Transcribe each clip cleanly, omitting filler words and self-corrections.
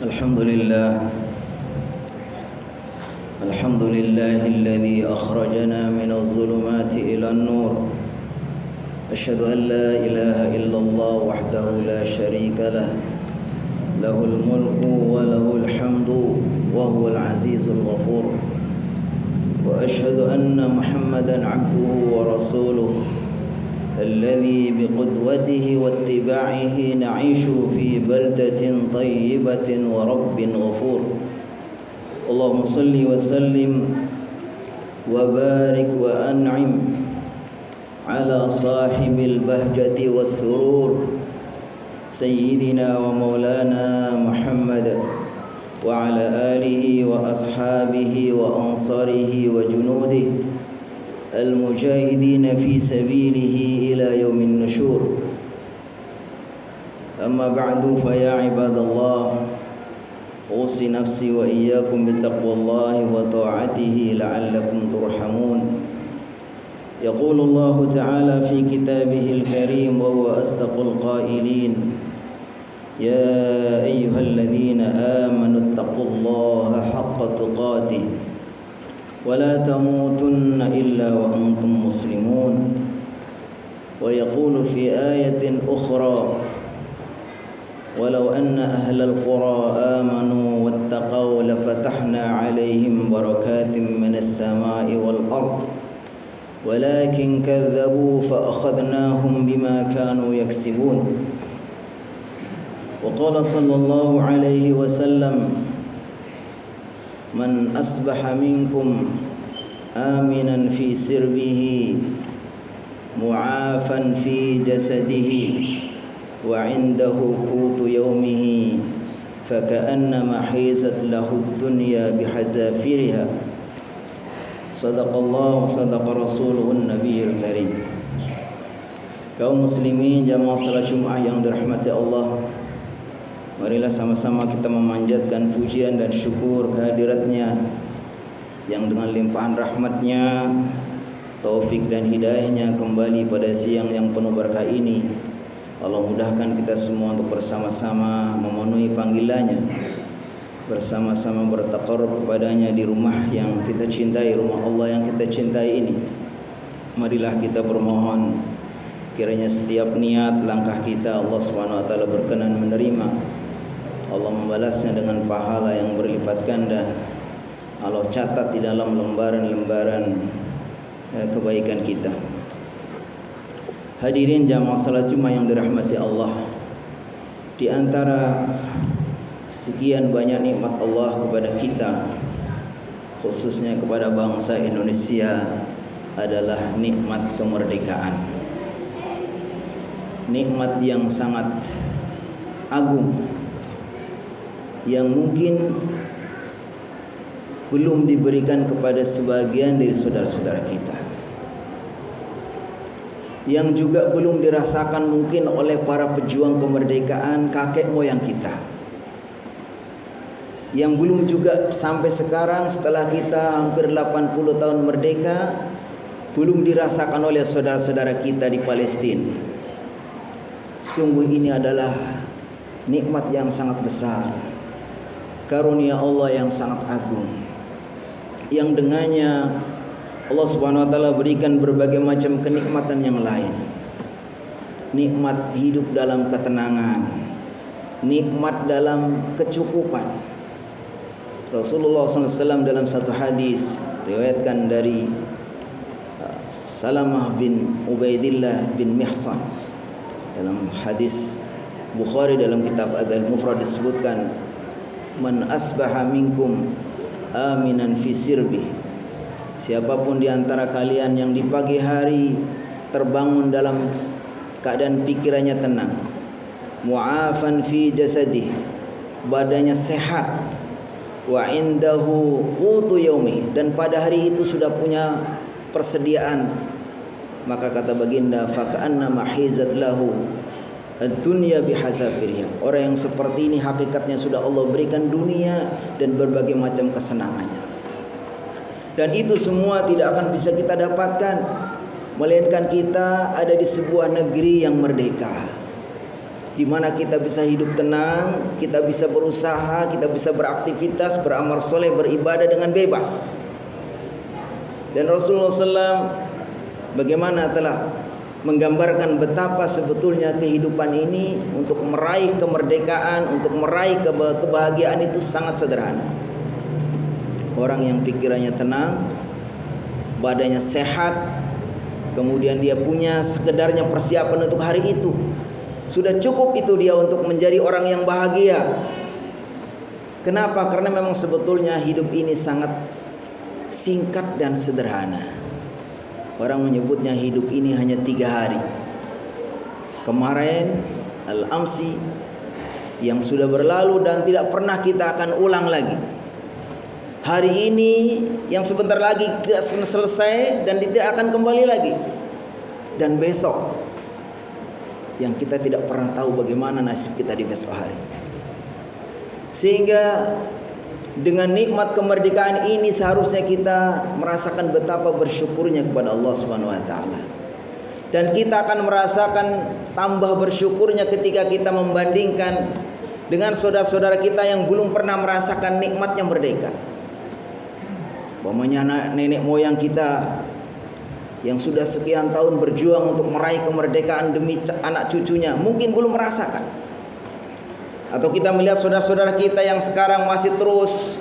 الحمد لله الحمد لله الذي أخرجنا من الظلمات إلى النور. أشهد أن لا إله إلا الله وحده لا شريك له، له الملك وله الحمد وهو العزيز الغفور. وأشهد أن محمدا عبده ورسوله الذي بقدوته واتباعه نعيش في بلدة طيبة ورب غفور. اللهم صل وسلم وبارك وأنعم على صاحب البهجة والسرور سيدنا ومولانا محمد وعلى آله وأصحابه وأنصاره وجنوده المجاهدين في سبيله إلى يوم النشور. أما بعد فيا عباد الله، أوصي نفسي وإياكم بتقوى الله وطاعته لعلكم ترحمون. يقول الله تعالى في كتابه الكريم وهو أصدق القائلين: يا أيها الذين آمنوا اتقوا الله حق تقاته ولا تموتن إلا وأنتم مسلمون. ويقول في آية أخرى: ولو أن أهل القرى آمنوا واتقوا لفتحنا عليهم بركات من السماء والأرض ولكن كذبوا فأخذناهم بما كانوا يكسبون. وقال صلى الله عليه وسلم: من أصبح منكم آمنا في سربه معافا في جسده وعنده قوت يومه فكأنما حيزت له الدنيا بحذافيرها. صدق الله وصدق رسوله النبي الكريم. Kaum muslimin jamaah salat Jumat yang dirahmati Allah, marilah sama-sama kita memanjatkan pujian dan syukur kehadiratnya yang dengan limpahan rahmatnya, taufik dan hidayahnya kembali pada siang yang penuh berkah ini. Allah mudahkan kita semua untuk bersama-sama memenuhi panggilannya, bersama-sama bertaqarrub kepadanya di rumah yang kita cintai, rumah Allah yang kita cintai ini. Marilah kita bermohon kiranya setiap niat langkah kita Allah Subhanahu wa taala berkenan menerima. Allah membalasnya dengan pahala yang berlipat ganda. Allah catat di dalam lembaran-lembaran kebaikan kita. Hadirin jamaah salat Jumat yang dirahmati Allah, di antara sekian banyak nikmat Allah kepada kita, khususnya kepada bangsa Indonesia, adalah nikmat kemerdekaan. Nikmat yang sangat agung yang mungkin belum diberikan kepada sebagian dari saudara-saudara kita, yang juga belum dirasakan mungkin oleh para pejuang kemerdekaan kakek moyang kita, yang belum juga sampai sekarang setelah kita hampir 80 tahun merdeka belum dirasakan oleh saudara-saudara kita di Palestina. Sungguh ini adalah nikmat yang sangat besar, karunia Allah yang sangat agung, yang dengannya Allah Subhanahu wa taala berikan berbagai macam kenikmatan yang lain. Nikmat hidup dalam ketenangan, nikmat dalam kecukupan. Rasulullah SAW dalam satu hadis riwayatkan dari Salamah bin Ubaidillah bin Mihsan, dalam hadis Bukhari dalam kitab Adab Mufrad disebutkan: man asbaha minkum aminan fi sirbi, siapapun di antara kalian yang di pagi hari terbangun dalam keadaan pikirannya tenang, mu'afan fi jasadih, badannya sehat, wa indahu qutu yaumi, dan pada hari itu sudah punya persediaan, maka kata baginda, faka'anna mahizat lahu ad-dunya bihazafiriha. Orang yang seperti ini hakikatnya sudah Allah berikan dunia dan berbagai macam kesenangannya. Dan itu semua tidak akan bisa kita dapatkan melainkan kita ada di sebuah negeri yang merdeka. di mana kita bisa hidup tenang, kita bisa berusaha, kita bisa beraktivitas, beramal soleh, beribadah dengan bebas. Dan Rasulullah SAW bagaimana telah menggambarkan betapa sebetulnya kehidupan ini untuk meraih kemerdekaan, untuk meraih kebahagiaan itu sangat sederhana. Orang yang pikirannya tenang, badannya sehat, kemudian dia punya sekedarnya persiapan untuk hari itu, sudah cukup itu dia untuk menjadi orang yang bahagia. Kenapa? Karena memang sebetulnya hidup ini sangat singkat dan sederhana. Orang menyebutnya hidup ini hanya 3 hari. Kemarin al-amsi yang sudah berlalu dan tidak pernah kita akan ulang lagi. Hari ini yang sebentar lagi tidak selesai dan tidak akan kembali lagi. Dan besok yang kita tidak pernah tahu bagaimana nasib kita di besok hari. Sehingga dengan nikmat kemerdekaan ini seharusnya kita merasakan betapa bersyukurnya kepada Allah Subhanahu wa taala. Dan kita akan merasakan tambah bersyukurnya ketika kita membandingkan dengan saudara-saudara kita yang belum pernah merasakan nikmatnya merdeka. Umpamanya nenek moyang kita yang sudah sekian tahun berjuang untuk meraih kemerdekaan demi anak cucunya, mungkin belum merasakan. Atau kita melihat saudara-saudara kita yang sekarang masih terus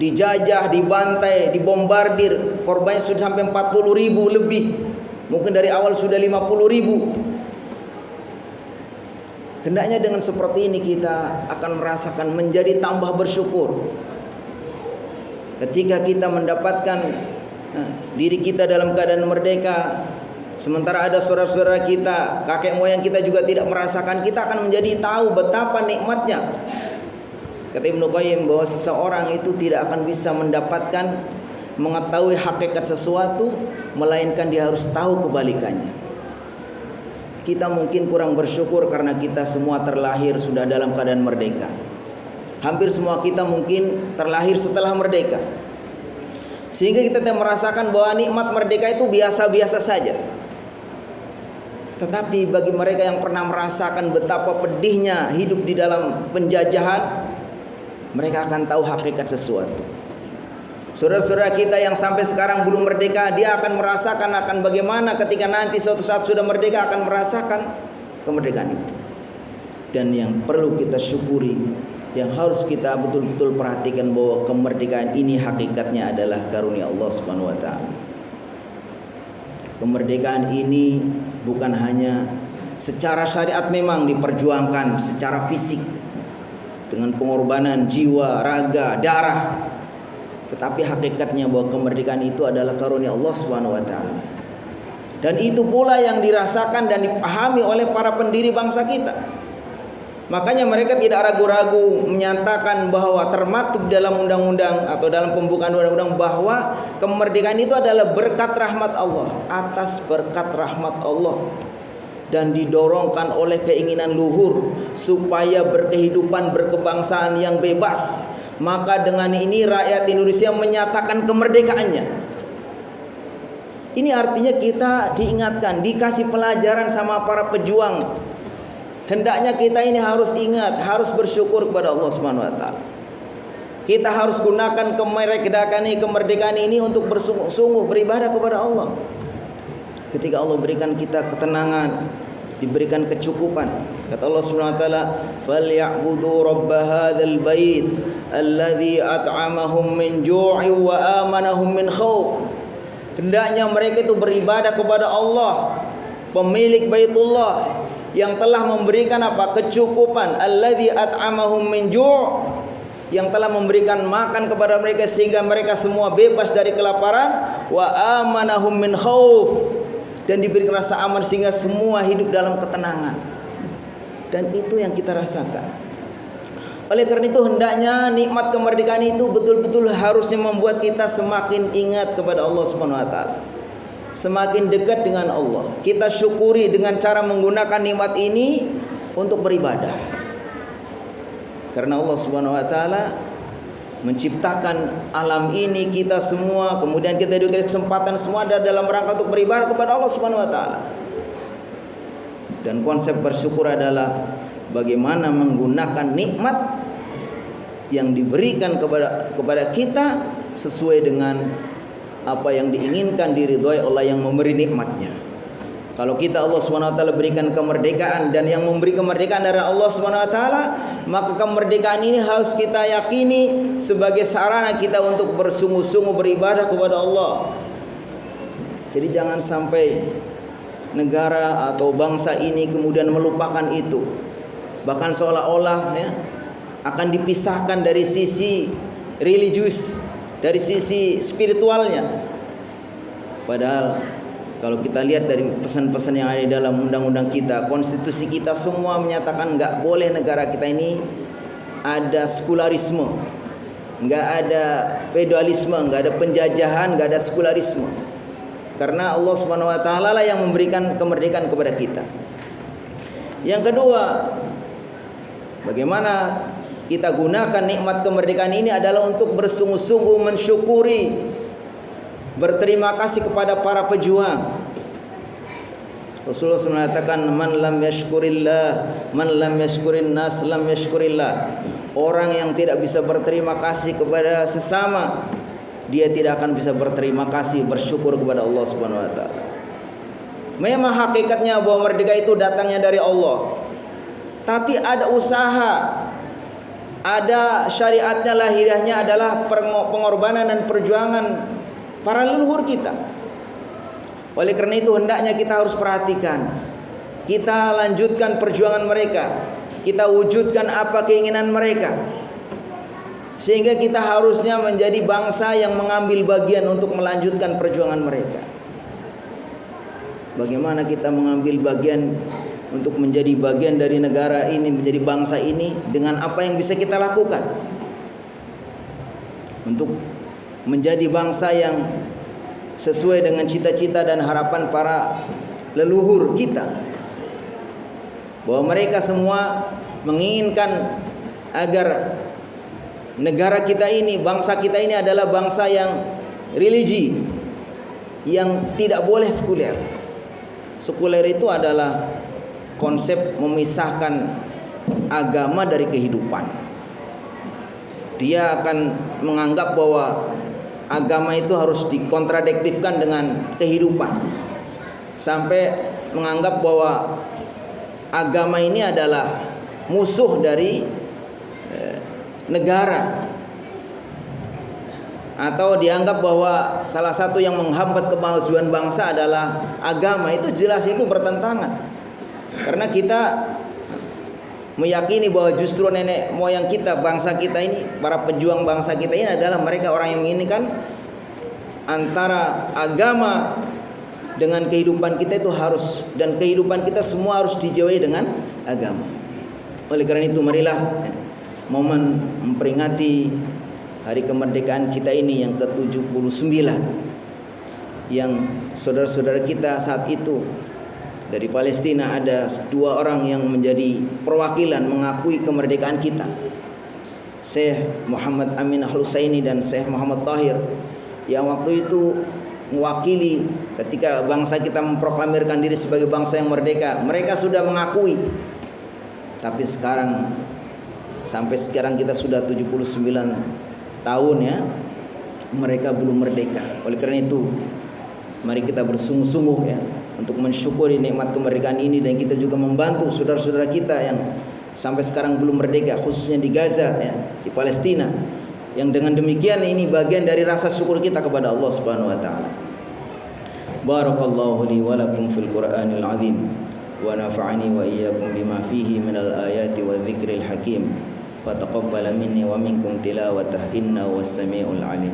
dijajah, dibantai, dibombardir, korbannya sudah sampai 40.000 lebih, mungkin dari awal sudah 50.000. Hendaknya dengan seperti ini kita akan merasakan menjadi tambah bersyukur ketika kita mendapatkan diri kita dalam keadaan merdeka. Sementara ada saudara-saudara kita, kakek moyang kita juga tidak merasakan, kita akan menjadi tahu betapa nikmatnya. Kata Ibnu Qayyim bahwa seseorang itu tidak akan bisa mendapatkan, mengetahui hakikat sesuatu, melainkan dia harus tahu kebalikannya. Kita mungkin kurang bersyukur karena kita semua terlahir sudah dalam keadaan merdeka. Hampir semua kita mungkin terlahir setelah merdeka, sehingga kita tidak merasakan bahwa nikmat merdeka itu biasa-biasa saja. Tetapi bagi mereka yang pernah merasakan betapa pedihnya hidup di dalam penjajahan, mereka akan tahu hakikat sesuatu. Saudara-saudara kita yang sampai sekarang belum merdeka, dia akan merasakan akan bagaimana ketika nanti suatu saat sudah merdeka akan merasakan kemerdekaan itu. Dan yang perlu kita syukuri, yang harus kita betul-betul perhatikan bahwa kemerdekaan ini hakikatnya adalah karunia Allah Subhanahu wa taala. Kemerdekaan ini bukan hanya secara syariat memang diperjuangkan secara fisik dengan pengorbanan jiwa, raga, darah, tetapi hakikatnya bahwa kemerdekaan itu adalah karunia Allah Subhanahu wa taala. Dan itu pula yang dirasakan dan dipahami oleh para pendiri bangsa kita. Makanya mereka tidak ragu-ragu menyatakan bahwa termaktub dalam undang-undang atau dalam pembukaan undang-undang bahwa kemerdekaan itu adalah berkat rahmat Allah, atas berkat rahmat Allah, dan didorongkan oleh keinginan luhur supaya berkehidupan berkebangsaan yang bebas. Maka dengan ini rakyat Indonesia menyatakan kemerdekaannya. Ini artinya kita diingatkan, dikasih pelajaran sama para pejuang. Hendaknya kita ini harus ingat, harus bersyukur kepada Allah Subhanahu wa taala. Kita harus gunakan kemerdekaan ini untuk bersungguh-sungguh beribadah kepada Allah. Ketika Allah berikan kita ketenangan, diberikan kecukupan, kata Allah Subhanahu wa taala, "Falyabudu rabb hadzal bait alladzi at'amahum min ju'in wa amanahum min khauf." Hendaknya mereka itu beribadah kepada Allah, pemilik Baitullah, yang telah memberikan apa? Kecukupan. Alladzi at'amahum min ju', yang telah memberikan makan kepada mereka sehingga mereka semua bebas dari kelaparan. Wa amanahum min khauf, dan diberikan rasa aman sehingga semua hidup dalam ketenangan. Dan itu yang kita rasakan. Oleh karena itu hendaknya nikmat kemerdekaan itu betul-betul harusnya membuat kita semakin ingat kepada Allah Subhanahu wa taala, semakin dekat dengan Allah. Kita syukuri dengan cara menggunakan nikmat ini untuk beribadah. Karena Allah Subhanahu wa taala menciptakan alam ini kita semua, kemudian kita diberi kesempatan semua dalam rangka untuk beribadah kepada Allah Subhanahu wa taala. Dan konsep bersyukur adalah bagaimana menggunakan nikmat yang diberikan kepada kita sesuai dengan apa yang diinginkan, diridhoi oleh yang memberi nikmatnya. Kalau kita Allah SWT berikan kemerdekaan dan yang memberi kemerdekaan dari Allah SWT, maka kemerdekaan ini harus kita yakini sebagai sarana kita untuk bersungguh-sungguh beribadah kepada Allah. Jadi jangan sampai negara atau bangsa ini kemudian melupakan itu, bahkan seolah-olah ya, akan dipisahkan dari sisi religius, dari sisi spiritualnya. Padahal kalau kita lihat dari pesan-pesan yang ada di dalam undang-undang kita, konstitusi kita, semua menyatakan nggak boleh negara kita ini ada sekularisme, nggak ada feudalisme, nggak ada penjajahan, nggak ada sekularisme. Karena Allah Subhanahu Wa Taala lah yang memberikan kemerdekaan kepada kita. Yang kedua, bagaimana kita gunakan nikmat kemerdekaan ini adalah untuk bersungguh-sungguh mensyukuri, berterima kasih kepada para pejuang. Rasulullah mengatakan, man lam yashkurillah, man lam yashkurin nas, lam yashkurillah. Orang yang tidak bisa berterima kasih kepada sesama, dia tidak akan bisa berterima kasih, bersyukur kepada Allah Subhanahu Wa Taala. Memang hakikatnya bahwa merdeka itu datangnya dari Allah, tapi ada usaha, ada syariatnya, lahiriahnya adalah pengorbanan dan perjuangan para leluhur kita. Oleh karena itu hendaknya kita harus perhatikan, kita lanjutkan perjuangan mereka, kita wujudkan apa keinginan mereka, sehingga kita harusnya menjadi bangsa yang mengambil bagian untuk melanjutkan perjuangan mereka. Bagaimana kita mengambil bagian untuk menjadi bagian dari negara ini, menjadi bangsa ini, dengan apa yang bisa kita lakukan untuk menjadi bangsa yang sesuai dengan cita-cita dan harapan para leluhur kita, bahwa mereka semua menginginkan agar negara kita ini, bangsa kita ini adalah bangsa yang religi, yang tidak boleh sekuler. Sekuler itu adalah konsep memisahkan agama dari kehidupan. Dia akan menganggap bahwa agama itu harus dikontradiktifkan dengan kehidupan, sampai menganggap bahwa agama ini adalah musuh dari negara, atau dianggap bahwa salah satu yang menghambat kemajuan bangsa adalah agama. Itu jelas itu bertentangan, karena kita meyakini bahwa justru nenek moyang kita, bangsa kita ini, para pejuang bangsa kita ini adalah mereka orang yang menginginkan antara agama dengan kehidupan kita itu harus, dan kehidupan kita semua harus dijauhi dengan agama. Oleh karena itu marilah momen memperingati hari kemerdekaan kita ini yang ke-79, yang saudara-saudara kita saat itu dari Palestina, ada 2 orang yang menjadi perwakilan mengakui kemerdekaan kita, Syekh Muhammad Amin Al-Husaini dan Syekh Muhammad Tahir, yang waktu itu mewakili ketika bangsa kita memproklamirkan diri sebagai bangsa yang merdeka. Mereka sudah mengakui, tapi sampai sekarang kita sudah 79 tahun ya, mereka belum merdeka. Oleh karena itu mari kita bersungguh-sungguh ya untuk mensyukuri nikmat kemerdekaan ini, dan kita juga membantu saudara-saudara kita yang sampai sekarang belum merdeka, khususnya di Gaza ya, di Palestina. Yang dengan demikian ini bagian dari rasa syukur kita kepada Allah Subhanahu Wa Taala. Barakallahu li wa lakum fil Qur'anil azim, wa nafa'ani wa iyyakum bima fihi minal ayati wa dzikril hakim. Wa taqabbala minni wa minkum tilawatah innahu was-sami'ul alim.